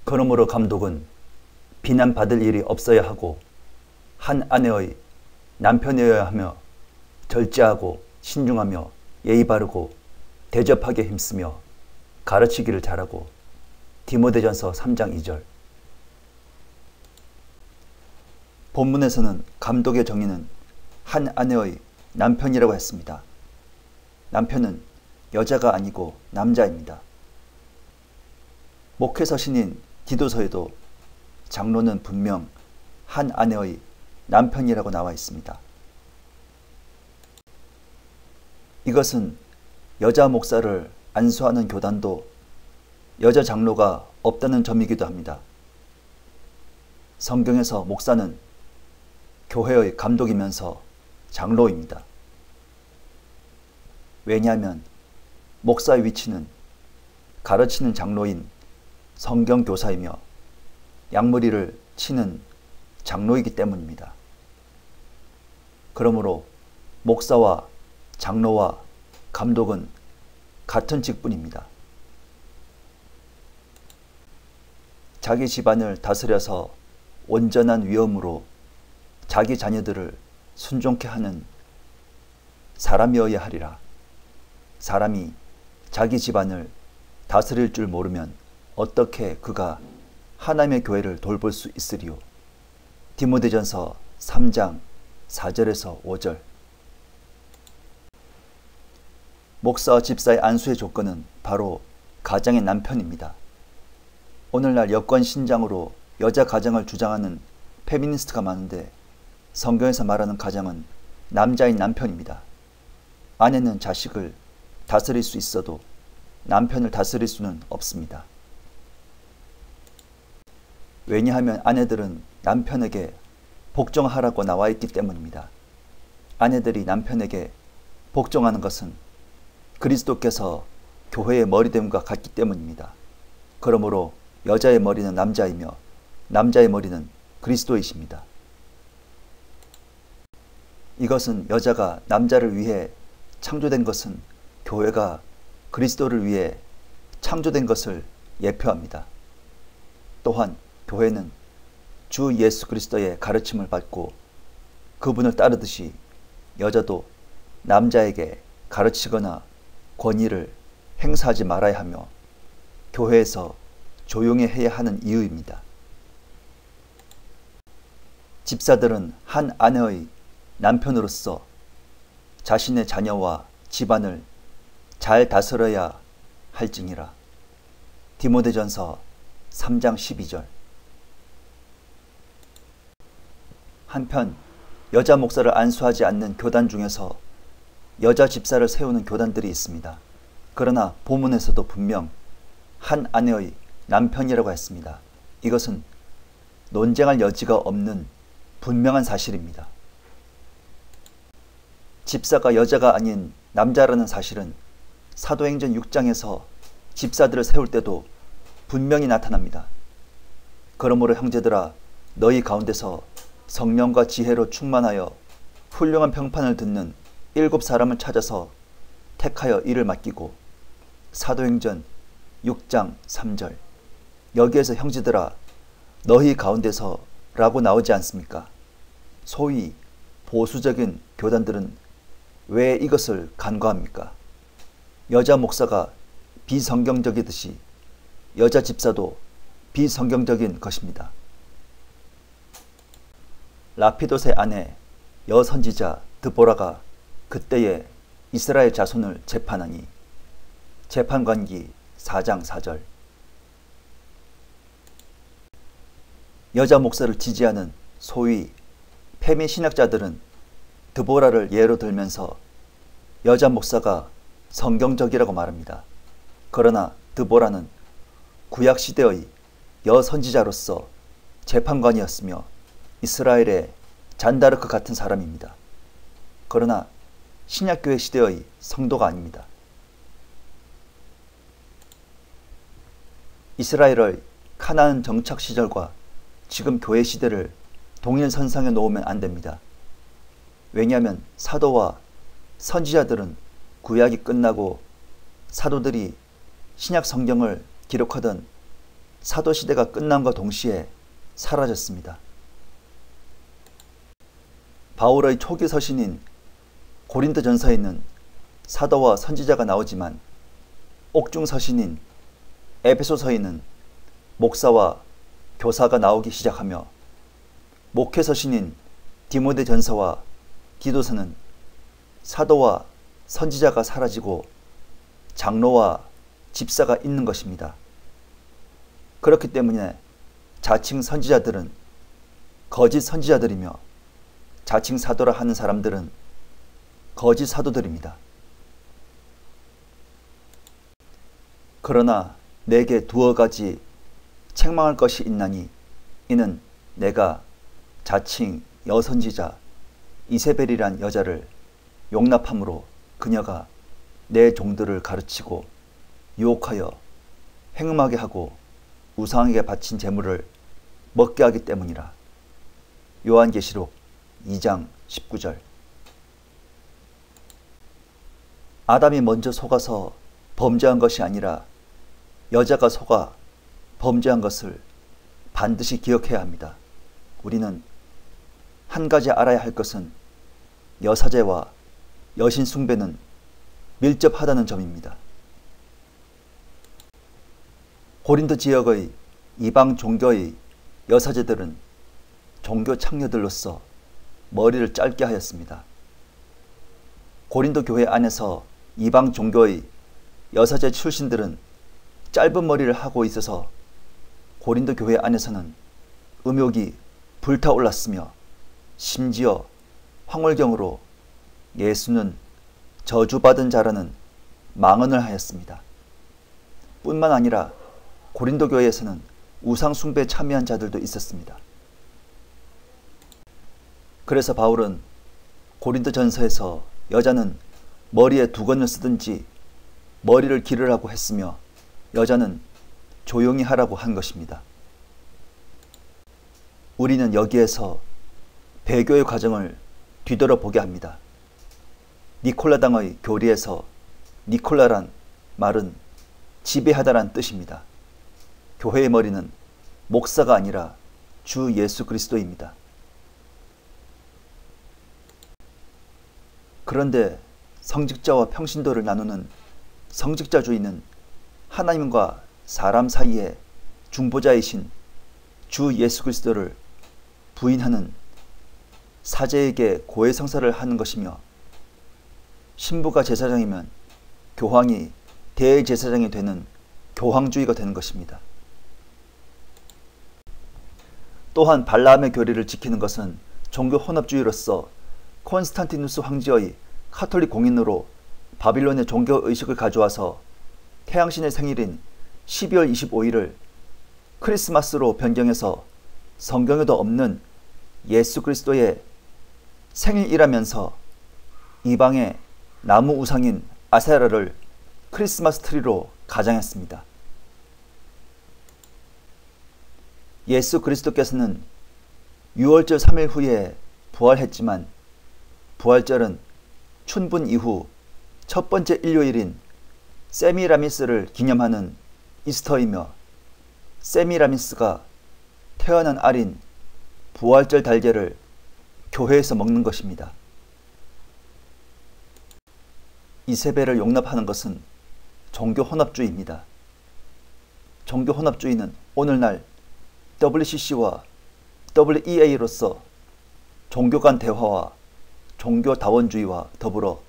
그러므로 감독은 비난받을 일이 없어야 하고 한 아내의 남편이어야 하며 절제하고 신중하며 예의 바르고 대접하게 힘쓰며 가르치기를 잘하고. 디모데전서 3장 2절. 본문에서는 감독의 정의는 한 아내의 남편이라고 했습니다. 남편은 여자가 아니고 남자입니다. 목회서신인 디도서에도 장로는 분명 한 아내의 남편이라고 나와 있습니다. 이것은 여자 목사를 안수하는 교단도 여자 장로가 없다는 점이기도 합니다. 성경에서 목사는 교회의 감독이면서 장로입니다. 왜냐하면 목사의 위치는 가르치는 장로인 성경교사이며 양머리를 치는 장로이기 때문입니다. 그러므로 목사와 장로와 감독은 같은 직분입니다. 자기 집안을 다스려서 온전한 위엄으로 자기 자녀들을 순종케 하는 사람이어야 하리라. 사람이 자기 집안을 다스릴 줄 모르면 어떻게 그가 하나님의 교회를 돌볼 수 있으리요. 디모데전서 3장 4절에서 5절. 목사와 집사의 안수의 조건은 바로 가정의 남편입니다. 오늘날 여권 신장으로 여자 가정을 주장하는 페미니스트가 많은데 성경에서 말하는 가정은 남자인 남편입니다. 아내는 자식을 다스릴 수 있어도 남편을 다스릴 수는 없습니다. 왜냐하면 아내들은 남편에게 복종하라고 나와 있기 때문입니다. 아내들이 남편에게 복종하는 것은 그리스도께서 교회의 머리됨과 같기 때문입니다. 그러므로 여자의 머리는 남자이며 남자의 머리는 그리스도이십니다. 이것은 여자가 남자를 위해 창조된 것은 교회가 그리스도를 위해 창조된 것을 예표합니다. 또한 교회는 주 예수 그리스도의 가르침을 받고 그분을 따르듯이 여자도 남자에게 가르치거나 권위를 행사하지 말아야 하며 교회에서 조용히 해야 하는 이유입니다. 집사들은 한 아내의 남편으로서 자신의 자녀와 집안을 잘 다스려야 할지니라. 디모데전서 3장 12절. 한편 여자 목사를 안수하지 않는 교단 중에서 여자 집사를 세우는 교단들이 있습니다. 그러나 본문에서도 분명 한 아내의 남편이라고 했습니다. 이것은 논쟁할 여지가 없는 분명한 사실입니다. 집사가 여자가 아닌 남자라는 사실은 사도행전 6장에서 집사들을 세울 때도 분명히 나타납니다. 그러므로 형제들아, 너희 가운데서 성령과 지혜로 충만하여 훌륭한 평판을 듣는 7사람을 찾아서 택하여 일을 맡기고. 사도행전 6장 3절. 여기에서 형제들아 너희 가운데서 라고 나오지 않습니까? 소위 보수적인 교단들은 왜 이것을 간과합니까? 여자 목사가 비성경적이듯이 여자 집사도 비성경적인 것입니다. 라피도스의 아내 여선지자 드보라가 그때의 이스라엘 자손을 재판하니. 재판관기 4장 4절. 여자 목사를 지지하는 소위 페미 신학자들은 드보라를 예로 들면서 여자 목사가 성경적이라고 말합니다. 그러나 드보라는 구약시대의 여선지자로서 재판관이었으며 이스라엘의 잔다르크 같은 사람입니다. 그러나 신약교회 시대의 성도가 아닙니다. 이스라엘의 카나안 정착 시절과 지금 교회 시대를 동일선상에 놓으면 안 됩니다. 왜냐하면 사도와 선지자들은 구약이 끝나고 사도들이 신약 성경을 기록하던 사도시대가 끝남과 동시에 사라졌습니다. 바울의 초기 서신인 고린도전서에는 사도와 선지자가 나오지만 옥중 서신인 에베소서에는 목사와 교사가 나오기 시작하며 목회 서신인 디모데전서와 디도서는 사도와 선지자가 사라지고 장로와 집사가 있는 것입니다. 그렇기 때문에 자칭 선지자들은 거짓 선지자들이며 자칭 사도라 하는 사람들은 거짓 사도들입니다. 그러나 내게 두어 가지 책망할 것이 있나니 이는 내가 자칭 여선지자 이세벨이란 여자를 용납함으로 그녀가 내 종들을 가르치고 유혹하여 행음하게 하고 우상에게 바친 제물을 먹게 하기 때문이라. 요한계시록 2장 19절. 아담이 먼저 속아서 범죄한 것이 아니라 여자가 속아 범죄한 것을 반드시 기억해야 합니다. 우리는 한 가지 알아야 할 것은 여사제와 여신 숭배는 밀접하다는 점입니다. 고린도 지역의 이방 종교의 여사제들은 종교 창녀들로서 머리를 짧게 하였습니다. 고린도 교회 안에서 이방 종교의 여사제 출신들은 짧은 머리를 하고 있어서 고린도 교회 안에서는 음욕이 불타올랐으며 심지어 황홀경으로 예수는 저주받은 자라는 망언을 하였습니다. 뿐만 아니라 고린도 교회에서는 우상 숭배에 참여한 자들도 있었습니다. 그래서 바울은 고린도전서에서 여자는 머리에 두건을 쓰든지 머리를 기르라고 했으며 여자는 조용히 하라고 한 것입니다. 우리는 여기에서 배교의 과정을 뒤돌아보게 합니다. 니콜라당의 교리에서 니콜라란 말은 지배하다란 뜻입니다. 교회의 머리는 목사가 아니라 주 예수 그리스도입니다. 그런데 성직자와 평신도를 나누는 성직자주의는 하나님과 사람 사이의 중보자이신 주 예수 그리스도를 부인하는 사제에게 고해성사를 하는 것이며 신부가 제사장이면 교황이 대제사장이 되는 교황주의가 되는 것입니다. 또한 발라함의 교리를 지키는 것은 종교 혼합주의로서 콘스탄티누스 황제의 카톨릭 공인으로 바빌론의 종교의식을 가져와서 태양신의 생일인 12월 25일을 크리스마스로 변경해서 성경에도 없는 예수 그리스도의 생일이라면서 이방의 나무 우상인 아세라를 크리스마스 트리로 가장했습니다. 예수 그리스도께서는 6월절 3일 후에 부활했지만 부활절은 춘분 이후 첫 번째 일요일인 세미라미스를 기념하는 이스터이며 세미라미스가 태어난 알인 부활절 달걀을 교회에서 먹는 것입니다. 이세벨을 용납하는 것은 종교 혼합주의입니다. 종교 혼합주의는 오늘날 WCC와 WEA로서 종교 간 대화와 종교다원주의와 더불어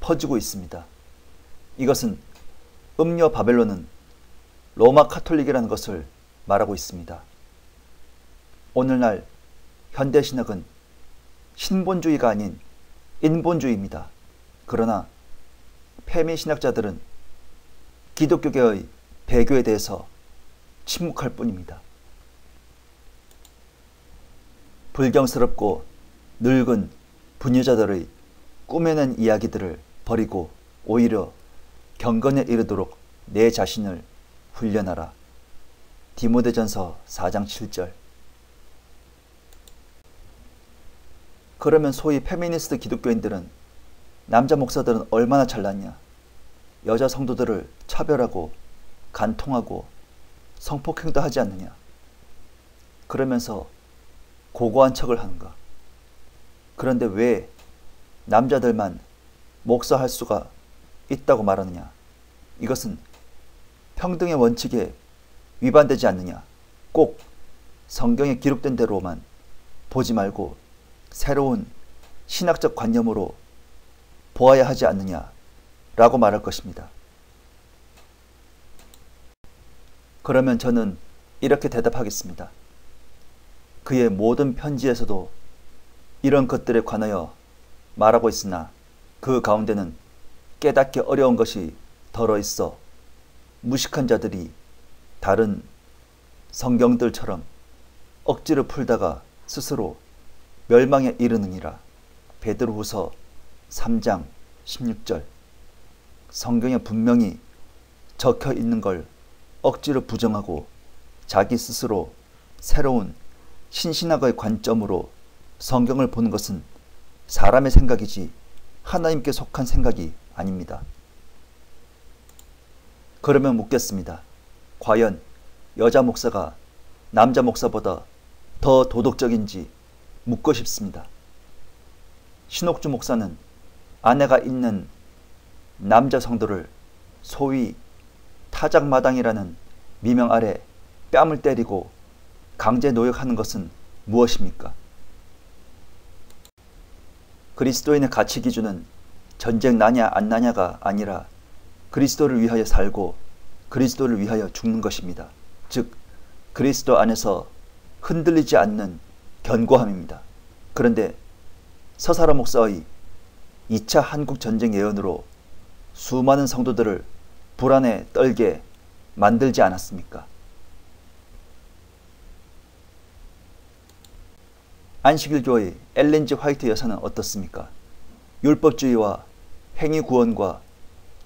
퍼지고 있습니다. 이것은 음녀 바벨론은 로마 카톨릭이라는 것을 말하고 있습니다. 오늘날 현대신학은 신본주의가 아닌 인본주의입니다. 그러나 페미신학자들은 기독교계의 배교에 대해서 침묵할 뿐입니다. 불경스럽고 늙은 부녀자들의 꾸며낸 이야기들을 버리고 오히려 경건에 이르도록 내 자신을 훈련하라. 디모데전서 4장 7절. 그러면 소위 페미니스트 기독교인들은 남자 목사들은 얼마나 잘났냐, 여자 성도들을 차별하고 간통하고 성폭행도 하지 않느냐? 그러면서 고고한 척을 하는가? 그런데 왜 남자들만 목사할 수가 있다고 말하느냐? 이것은 평등의 원칙에 위반되지 않느냐? 꼭 성경에 기록된 대로만 보지 말고 새로운 신학적 관념으로 보아야 하지 않느냐라고 말할 것입니다. 그러면 저는 이렇게 대답하겠습니다. 그의 모든 편지에서도 이런 것들에 관하여 말하고 있으나 그 가운데는 깨닫기 어려운 것이 덜어 있어 무식한 자들이 다른 성경들처럼 억지로 풀다가 스스로 멸망에 이르느니라. 베드로후서 3장 16절. 성경에 분명히 적혀 있는 걸 억지로 부정하고 자기 스스로 새로운 신신학의 관점으로 성경을 보는 것은 사람의 생각이지 하나님께 속한 생각이 아닙니다. 그러면 묻겠습니다. 과연 여자 목사가 남자 목사보다 더 도덕적인지 묻고 싶습니다. 신옥주 목사는 아내가 있는 남자 성도를 소위 타작마당이라는 미명 아래 뺨을 때리고 강제 노역하는 것은 무엇입니까? 그리스도인의 가치 기준은 전쟁 나냐 안 나냐가 아니라 그리스도를 위하여 살고 그리스도를 위하여 죽는 것입니다. 즉 그리스도 안에서 흔들리지 않는 견고함입니다. 그런데 서사라 목사의 2차 한국전쟁 예언으로 수많은 성도들을 불안에 떨게 만들지 않았습니까? 안식일교의 엘렌 G 화이트 여사는 어떻습니까? 율법주의와 행위구원과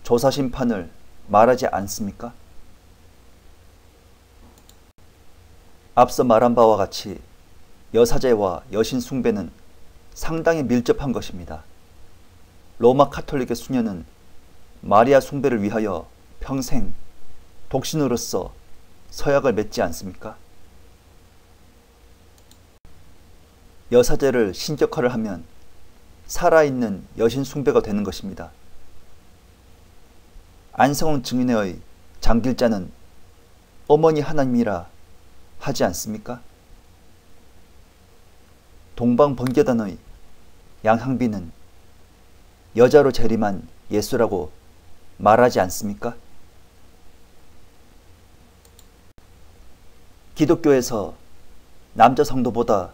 조사심판을 말하지 않습니까? 앞서 말한 바와 같이 여사제와 여신 숭배는 상당히 밀접한 것입니다. 로마 카톨릭의 수녀는 마리아 숭배를 위하여 평생 독신으로서 서약을 맺지 않습니까? 여사제를 신격화를 하면 살아있는 여신 숭배가 되는 것입니다. 안성훈 증인회의 장길자는 어머니 하나님이라 하지 않습니까? 동방번개단의 양항비는 여자로 재림한 예수라고 말하지 않습니까? 기독교에서 남자 성도보다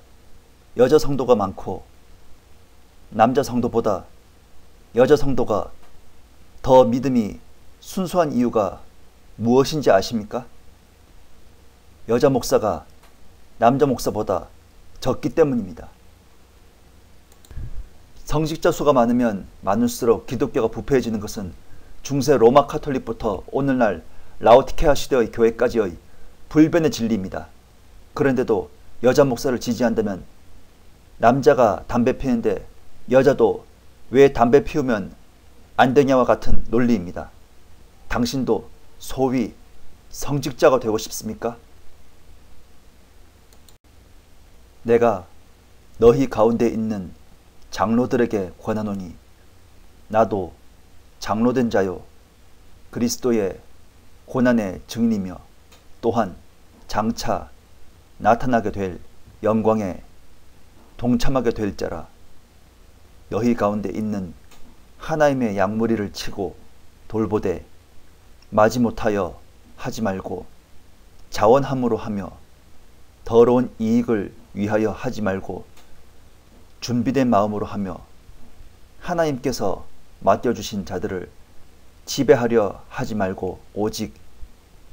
여자 성도가 많고 남자 성도보다 여자 성도가 더 믿음이 순수한 이유가 무엇인지 아십니까? 여자 목사가 남자 목사보다 적기 때문입니다. 성직자 수가 많으면 많을수록 기독교가 부패해지는 것은 중세 로마 카톨릭부터 오늘날 라오디케아 시대의 교회까지의 불변의 진리입니다. 그런데도 여자 목사를 지지한다면 남자가 담배 피우는데 여자도 왜 담배 피우면 안 되냐와 같은 논리입니다. 당신도 소위 성직자가 되고 싶습니까? 내가 너희 가운데 있는 장로들에게 권하노니 나도 장로된 자요 그리스도의 고난의 증인이며 또한 장차 나타나게 될 영광에 동참하게 될 자라. 너희 가운데 있는 하나님의 양무리를 치고 돌보되 마지못하여 하지 말고 자원함으로 하며 더러운 이익을 위하여 하지 말고 준비된 마음으로 하며 하나님께서 맡겨주신 자들을 지배하려 하지 말고 오직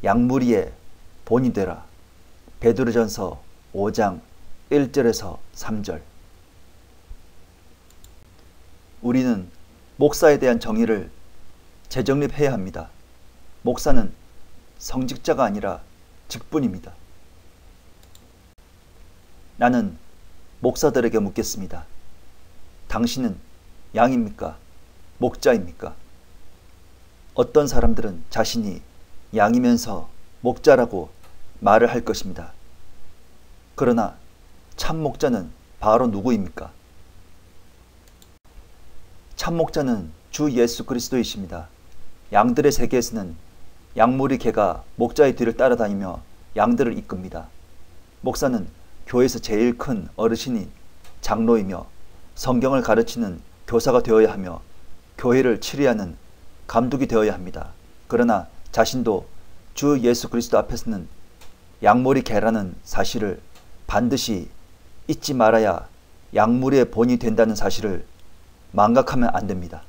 양무리의 본이 되라. 베드로전서 5장 1절에서 3절. 우리는 목사에 대한 정의를 재정립해야 합니다. 목사는 성직자가 아니라 직분입니다. 나는 목사들에게 묻겠습니다. 당신은 양입니까? 목자입니까? 어떤 사람들은 자신이 양이면서 목자라고 말을 할 것입니다. 그러나 참 목자는 바로 누구입니까? 참 목자는 주 예수 그리스도이십니다. 양들의 세계에서는 양무리 개가 목자의 뒤를 따라다니며 양들을 이끕니다. 목사는 교회에서 제일 큰 어르신이 장로이며 성경을 가르치는 교사가 되어야 하며 교회를 치리하는 감독이 되어야 합니다. 그러나 자신도 주 예수 그리스도 앞에서는 양무리 개라는 사실을 반드시 잊지 말아야 양무리의 본이 된다는 사실을 망각하면 안 됩니다.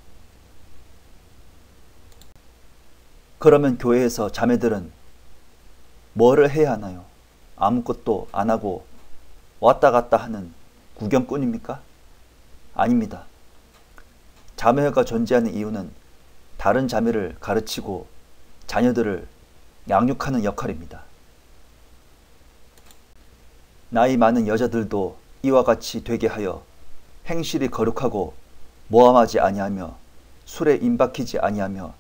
그러면 교회에서 자매들은 뭐를 해야 하나요? 아무것도 안 하고 왔다 갔다 하는 구경꾼입니까? 아닙니다. 자매회가 존재하는 이유는 다른 자매를 가르치고 자녀들을 양육하는 역할입니다. 나이 많은 여자들도 이와 같이 되게 하여 행실이 거룩하고 모함하지 아니하며 술에 임박히지 아니하며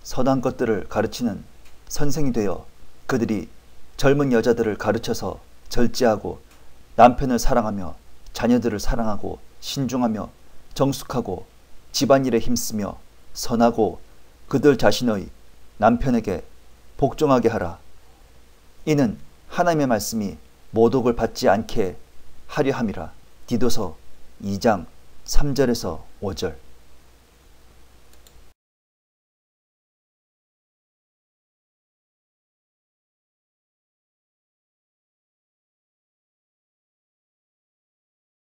선한 것들을 가르치는 선생이 되어 그들이 젊은 여자들을 가르쳐서 절제하고 남편을 사랑하며 자녀들을 사랑하고 신중하며 정숙하고 집안일에 힘쓰며 선하고 그들 자신의 남편에게 복종하게 하라. 이는 하나님의 말씀이 모독을 받지 않게 하려 함이라. 디도서 2장 3절에서 5절.